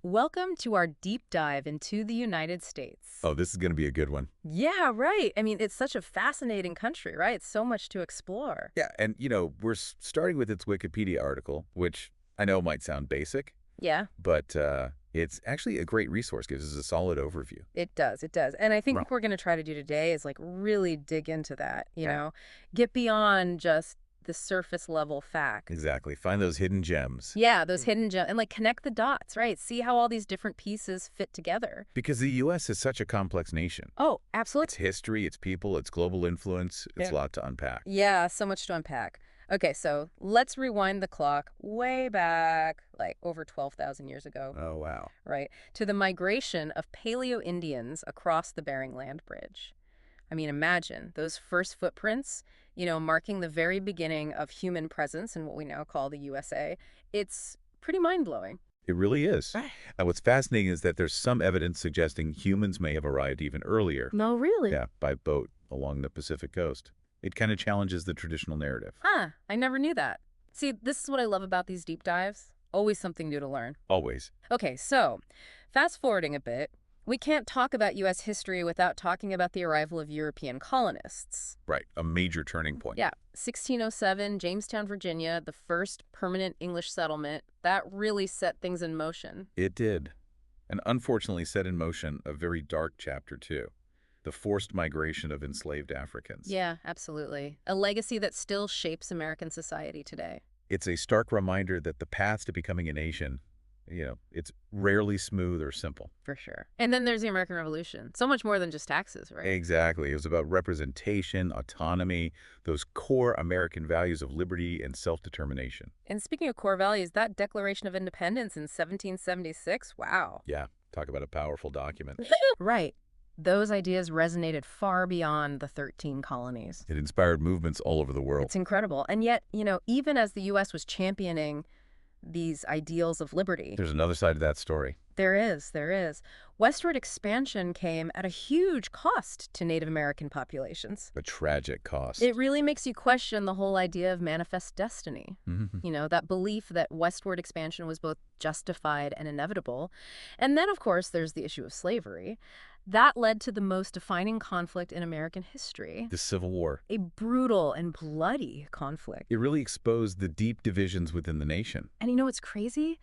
Welcome to our deep dive into the United States. Oh, this is going to be a good one. Yeah, right. I mean, it's such a fascinating country, right? It's so much to explore. Yeah, and we're starting with its Wikipedia article, which I know might sound basic, Yeah, but it's actually a great resource. Gives us a solid overview. it does. It does. And I think Right. what we're going to try to do today is like really dig into that, Yeah. get beyond just the surface level facts. Exactly. Find those hidden gems. Yeah, those hidden gems and like connect the dots, right? See how all these different pieces fit together. Because the U.S. is such a complex nation. Oh, Its absolutely. history, its people, its global influence, it's Yeah. a lot to unpack. Yeah, so much to unpack. Okay, so let's rewind the clock way back, like over 12,000 years ago, Oh, wow. right, to the migration of Paleo-Indians across the Bering Land Bridge. I mean, imagine those first footprints, marking the very beginning of human presence in what we now call the USA. It's pretty mind-blowing. It really is. Right. And what's fascinating is that there's some evidence suggesting humans may have arrived even earlier. No, really? Yeah, by boat along the Pacific coast. It kind of challenges the traditional narrative. Huh, I never knew that. See, this is what I love about these deep dives. Always something new to learn. Always. Okay, so fast forwarding a bit, we can't talk about U.S. history without talking about the arrival of European colonists. Right. A major turning point. Yeah, 1607, Jamestown, Virginia, the first permanent English settlement. That really set things in motion. It did. And unfortunately set in motion a very dark chapter, too. The forced migration of enslaved Africans. Yeah, absolutely. A legacy that still shapes American society today. It's a stark reminder that the path to becoming a nation, it's rarely smooth or simple. For sure. And then there's the American Revolution. So much more than just taxes, right? Exactly. It was about representation, autonomy, those core American values of liberty and self-determination. And speaking of core values, that Declaration of Independence in 1776, wow. Yeah, talk about a powerful document. Right. Those ideas resonated far beyond the 13 colonies. It inspired movements all over the world. It's incredible. And yet, even as the U.S. was championing these ideals of liberty, There's another side to that story. there is. Westward expansion came at a huge cost to Native American populations. A tragic cost. It really makes you question the whole idea of manifest destiny. Mhm. That belief that westward expansion was both justified and inevitable. And then, of course, there's the issue of slavery. That led to the most defining conflict in American history, The Civil War. a brutal and bloody conflict. It really exposed the deep divisions within the nation. And you know what's crazy?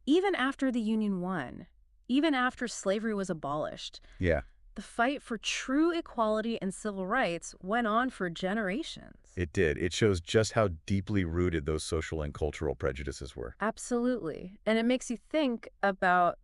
Even after the Union won, even after slavery was abolished, Yeah, the fight for true equality and civil rights went on for generations. it did. It shows just how deeply rooted those social and cultural prejudices were. Absolutely. And it makes you think about